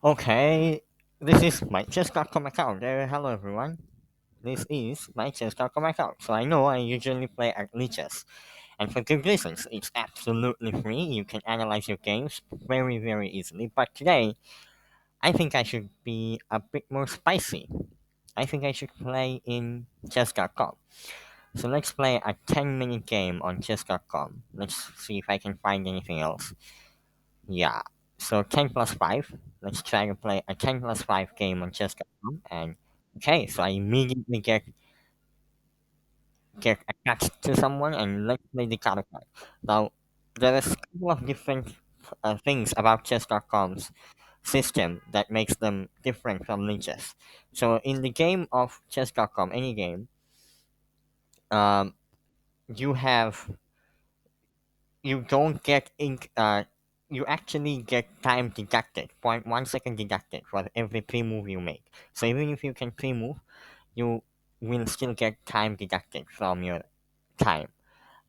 Okay, this is my chess.com account. Hello everyone. This is my chess.com account. So I know I usually play at Lichess. And for good reasons. It's absolutely free. You can analyze your games very, very easily. But today, I think I should be a bit more spicy. I think I should play in chess.com. So let's play a 10-minute game on chess.com. Let's see if I can find anything else. Yeah. So 10 plus 5. Let's try to play a 10 plus 5 game on chess.com. And okay, so I immediately get attached to someone and let's play the counter card. Now, there is a couple of different things about chess.com's system that makes them different from Lichess. So in the game of chess.com, any game, um, you have you don't get you actually get time deducted, 0.1 second deducted for every pre-move you make. So even if you can pre-move, you will still get time deducted from your time.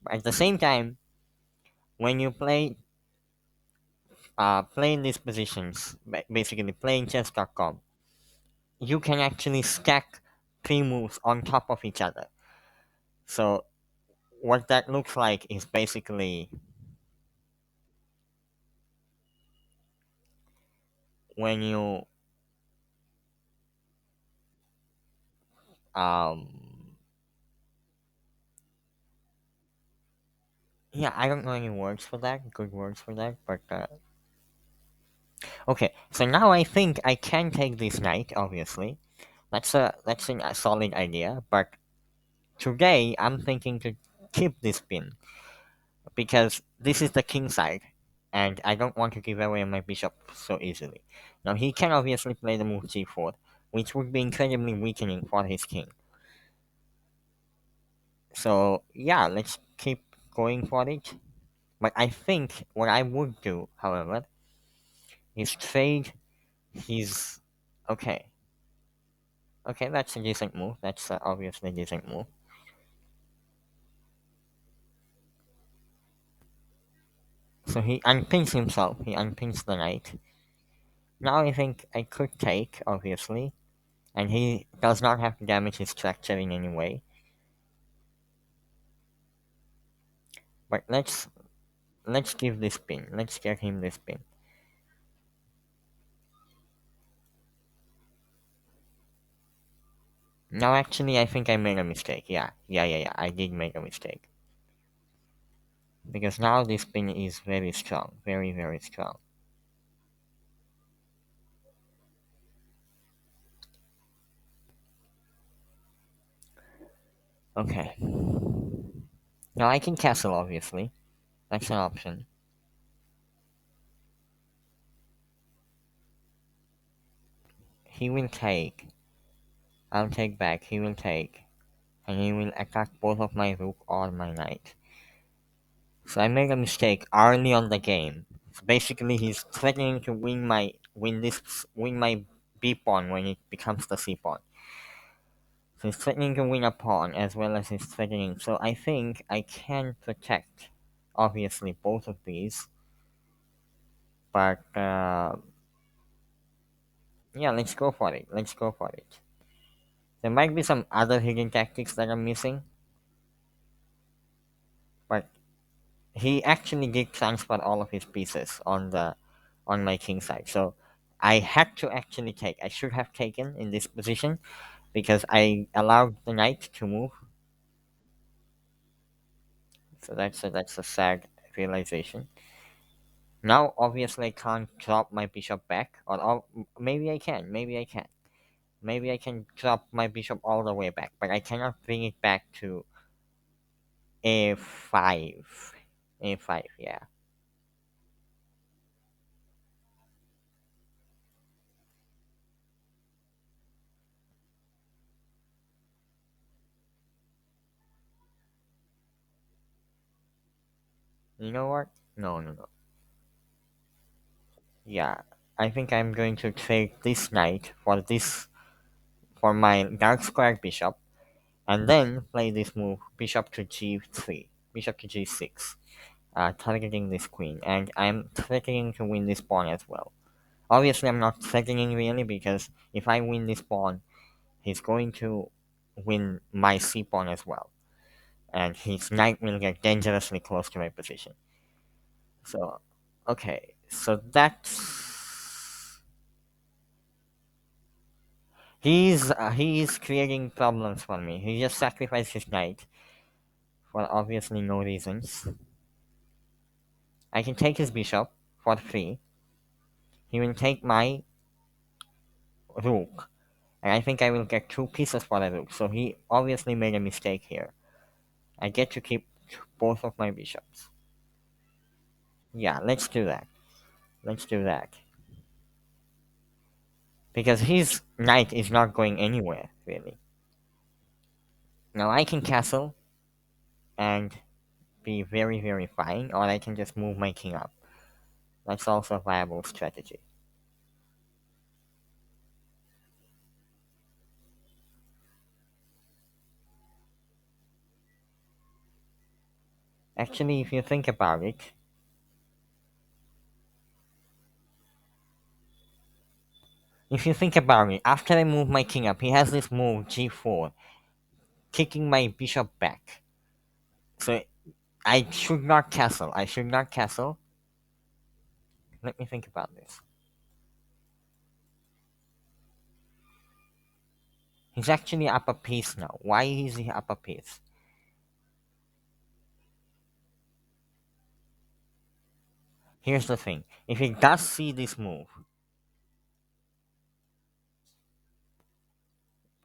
But at the same time, when you play in these positions, basically playing chess.com, you can actually stack pre-moves on top of each other. So what that looks like is basically when you um yeah, I don't know any words for that, good words for that, but okay. So now I think I can take this knight. Obviously, that's a solid idea. But today I'm thinking to keep this pin because this is the king side, and I don't want to give away my bishop so easily. Now he can obviously play the move g4, which would be incredibly weakening for his king. So yeah, let's keep going for it. But I think what I would do, however, is trade his. Okay, okay, that's a decent move. That's obviously a decent move. So he unpins himself. He unpins the knight. Now I think I could take, obviously, and he does not have to damage his structure in any way. But let's give this pin. Let's get him this pin. Now actually I think I made a mistake. Yeah. I did make a mistake. Because now this pin is very strong. Very, very strong. Okay. Now I can castle obviously. That's an option. He will take. I'll take back. He will take. And he will attack both of my rook or my knight. So I made a mistake early on the game. So basically, he's threatening to win my b pawn when it becomes the c pawn. So he's threatening to win a pawn as well as he's threatening. So I think I can protect, obviously, both of these. But yeah, let's go for it. Let's go for it. There might be some other hidden tactics that I'm missing, but he actually did transfer all of his pieces on my king side. So I had to actually take. I should have taken in this position because I allowed the knight to move. So that's a sad realization. Now obviously I can't drop my bishop back, or maybe I can. Maybe I can. Maybe I can drop my bishop all the way back, but I cannot bring it back to a5. A5, yeah. You know what? No. Yeah, I think I'm going to take this knight for my dark square bishop, and then play this move bishop to g3, bishop to g6, targeting this queen, and I'm threatening to win this pawn as well. Obviously, I'm not threatening really because if I win this pawn, he's going to win my c pawn as well, and his knight will get dangerously close to my position. So, okay, so that's he's creating problems for me. He just sacrificed his knight for obviously no reasons. I can take his bishop for free. He will take my rook, and I think I will get two pieces for the rook. So he obviously made a mistake here. I get to keep both of my bishops. Yeah, let's do that. Let's do that. Because his knight is not going anywhere, really. Now I can castle and be very, very fine, or I can just move my king up. That's also a viable strategy. Actually, if you think about it, after I move my king up, he has this move g4, kicking my bishop back. So I should not castle. I should not castle. Let me think about this. He's actually up a piece now. Why is he up a piece? Here's the thing. If he does see this move,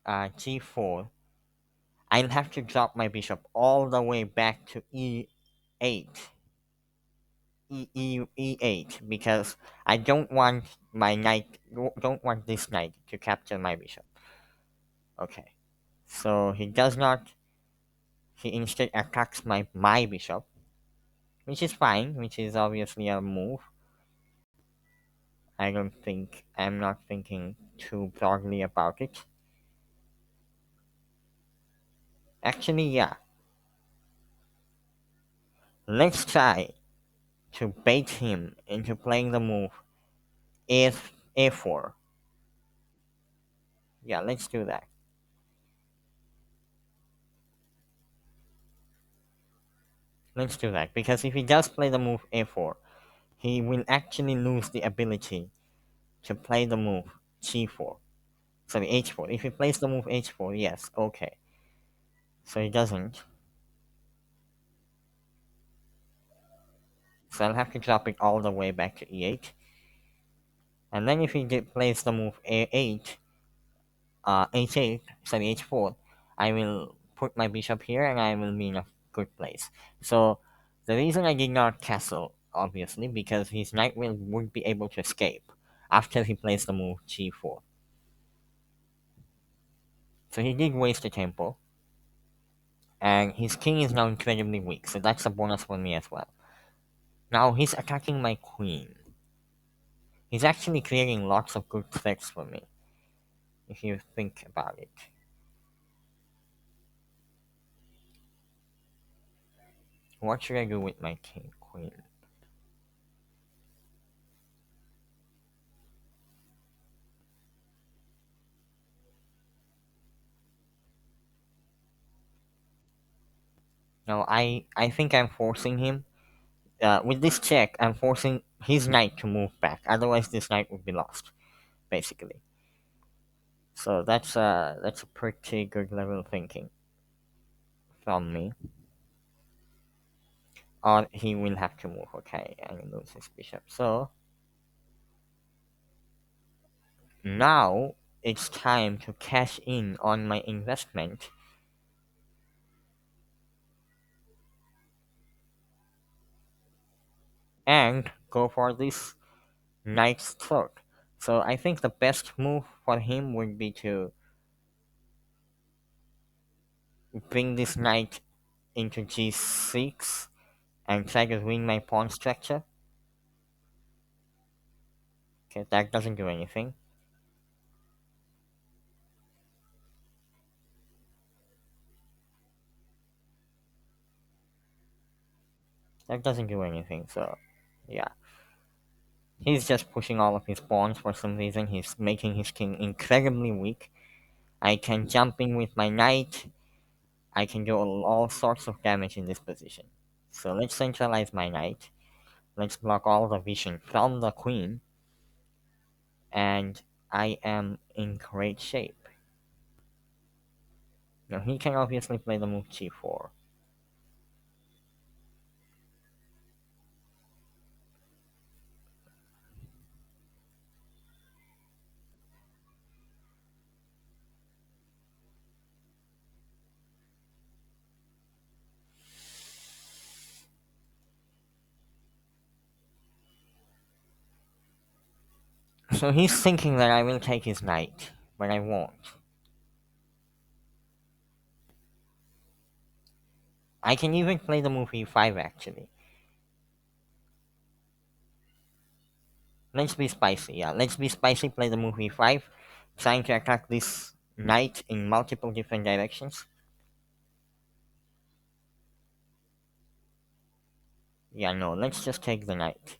g4, I'll have to drop my bishop all the way back to e8. E8 because I don't want my knight, don't want this knight to capture my bishop. Okay, so he does not. He instead attacks my bishop, which is fine, which is obviously a move. I'm not thinking too broadly about it. Actually, yeah. Let's try to bait him into playing the move a a4. Yeah, let's do that. Let's do that because if he does play the move a4, he will actually lose the ability to play the move g4. Sorry, h4. If he plays the move h4, yes, okay. So he doesn't. So I'll have to drop it all the way back to e8. And then if he plays the move a8, h8, sorry, h4, I will put my bishop here and I will be in a good place. So the reason I did not castle, obviously, because his knight would be able to escape after he plays the move g4. So he did waste a tempo, and his king is now incredibly weak, so that's a bonus for me as well. Now he's attacking my queen. He's actually creating lots of good threats for me, if you think about it. What should I do with my king, queen? Now I think I'm forcing him. With this check, I'm forcing his knight to move back. Otherwise, this knight would be lost, basically. So that's a pretty good level of thinking from me. Or he will have to move. Okay, and lose his bishop. So now it's time to cash in on my investment and go for this knight's stroke. So I think the best move for him would be to bring this knight into g6 and try to win my pawn structure. Okay, that doesn't do anything. That doesn't do anything, so yeah. He's just pushing all of his pawns for some reason. He's making his king incredibly weak. I can jump in with my knight. I can do all sorts of damage in this position. So let's centralize my knight. Let's block all the vision from the queen. And I am in great shape. Now he can obviously play the move g4. So he's thinking that I will take his knight, but I won't. I can even play the move e5 actually. Let's be spicy, yeah. Let's be spicy, play the move e5, trying to attack this knight in multiple different directions. Yeah, no, let's just take the knight.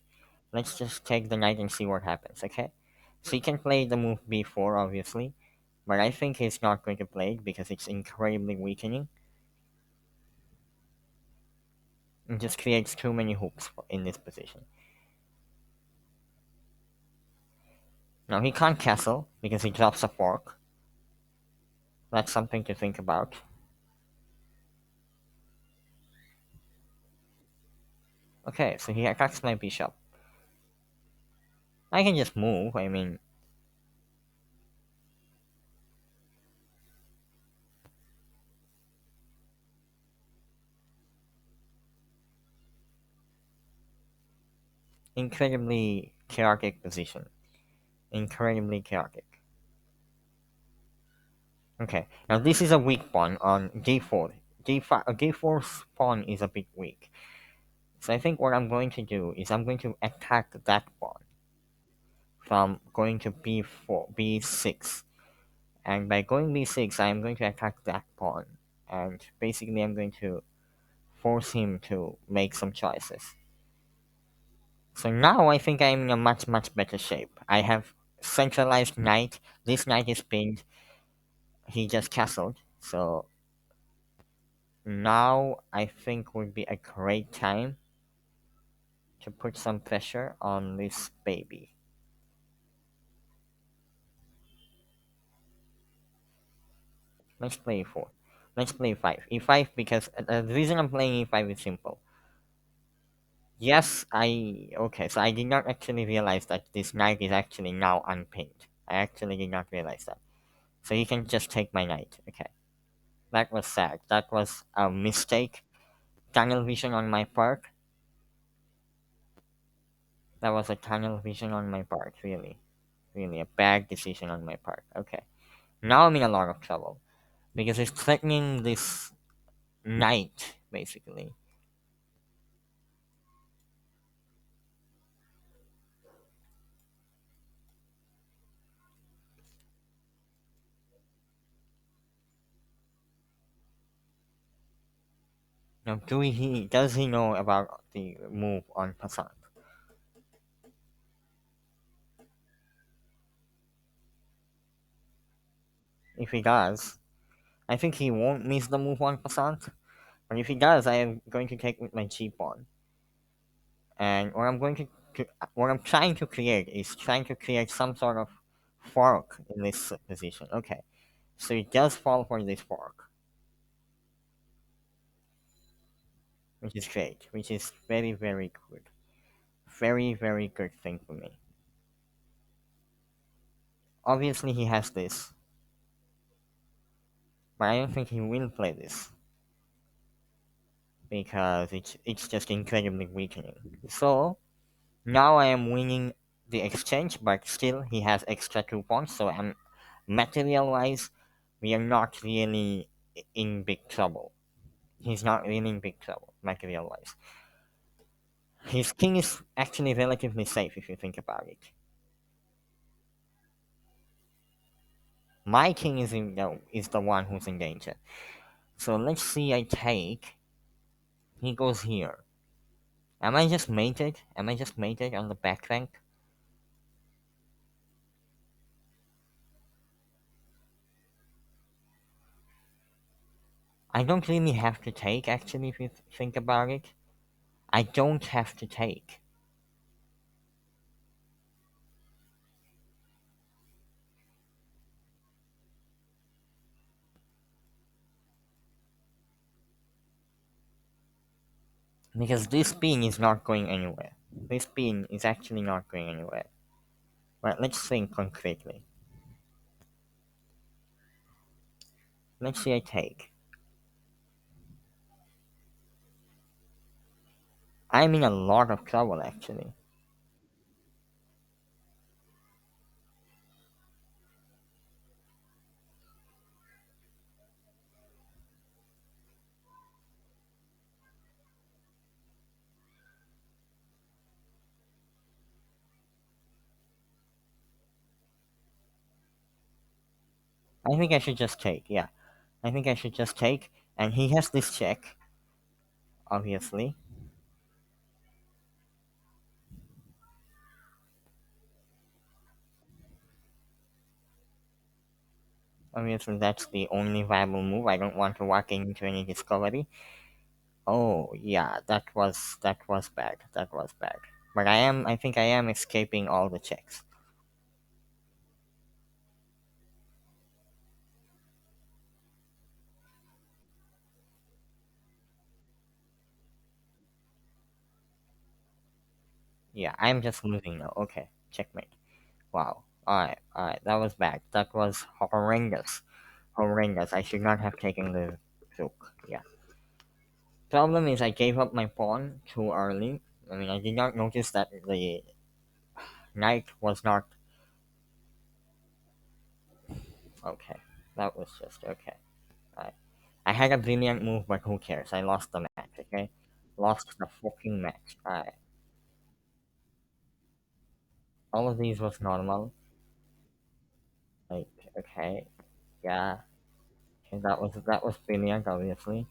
Let's just take the knight and see what happens, okay? So he can play the move b4, obviously, but I think he's not going to play it because it's incredibly weakening. It just creates too many hooks in this position. Now he can't castle because he drops a fork. That's something to think about. Okay, so he attacks my bishop. I can just move, I mean, incredibly chaotic position. Incredibly chaotic. Okay, now this is a weak pawn on d4. d5, d4's pawn is a bit weak. So I think what I'm going to do is I'm going to attack that pawn from going to b4, b6. And by going b6, I'm going to attack that pawn. And basically I'm going to force him to make some choices. So now I think I'm in a much better shape. I have centralized knight. This knight is pinned. He just castled. So now I think would be a great time to put some pressure on this baby. Let's play e4. Let's play e5. e5 because the reason I'm playing e5 is simple. Yes, okay, so I did not actually realize that this knight is actually now unpinned. I actually did not realize that. So you can just take my knight. Okay. That was sad. That was a mistake. Tunnel vision on my part. That was a tunnel vision on my part, really. Really, a bad decision on my part. Okay. Now I'm in a lot of trouble. Because it's threatening this knight, basically. Now, does he know about the move on Passant? If he does, I think he won't miss the move on Passant. But if he does, I am going to take with my G pawn. And what I'm trying to create is trying to create some sort of fork in this position. Okay, so it does fall for this fork, which is great, which is very good, very good thing for me. Obviously, he has this, but I don't think he will play this because it's just incredibly weakening. So now I am winning the exchange, but still he has extra 2 points. So I'm material wise, we are not really in big trouble. He's not really in big trouble, material wise. His king is actually relatively safe if you think about it. My king is the one who's in danger. So let's see. I take. He goes here. Am I just mated? Am I just mated on the back rank? I don't really have to take, actually, if you think about it. I don't have to take. Because this pin is not going anywhere. This pin is actually not going anywhere. Right, let's think concretely. Let's say I take. I'm in a lot of trouble, actually. I think I should just take, yeah. I think I should just take, and he has this check, obviously. Obviously, that's the only viable move. I don't want to walk into any discovery. Oh, yeah, that was bad. That was bad. But I think I am escaping all the checks. Yeah, I'm just losing now. Okay, checkmate. Wow. Alright, that was bad. That was horrendous. Horrendous. I should not have taken the rook. Yeah. Problem is, I gave up my pawn too early. I mean, I did not notice that the knight was not. Okay. That was just okay. Alright. I had a brilliant move, but who cares? I lost the match, okay? Lost the fucking match. Alright. All of these was normal. Like, okay. Yeah. Okay, that was brilliant, obviously.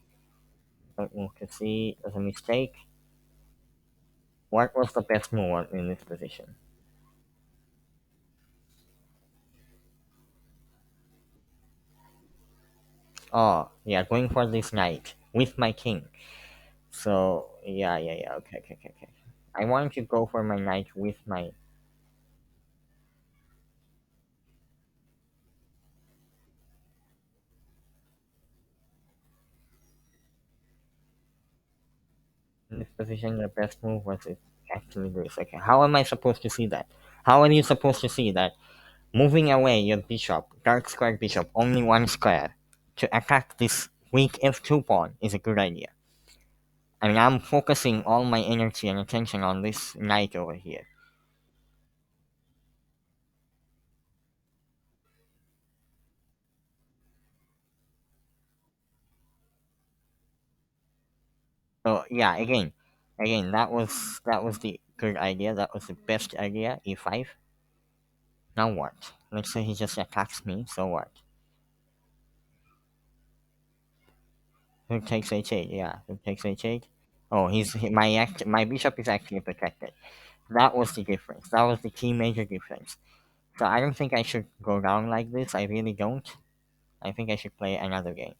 But move to C was a mistake. What was the best move in this position? Oh, yeah, going for this knight with my king. So, yeah. Okay. I want to go for my knight with my. In this position, the best move was it actually this. Okay, how am I supposed to see that? How are you supposed to see that? Moving away your bishop, dark square bishop, only one square, to attack this weak f2 pawn is a good idea. I mean, I'm focusing all my energy and attention on this knight over here. So yeah, again, that was the good idea. That was the best idea. E5. Now what? Let's say he just attacks me. So what? Who takes h8? Yeah, who takes h8? Oh, my bishop is actually protected. That was the difference. That was the key major difference. So I don't think I should go down like this. I really don't. I think I should play another game.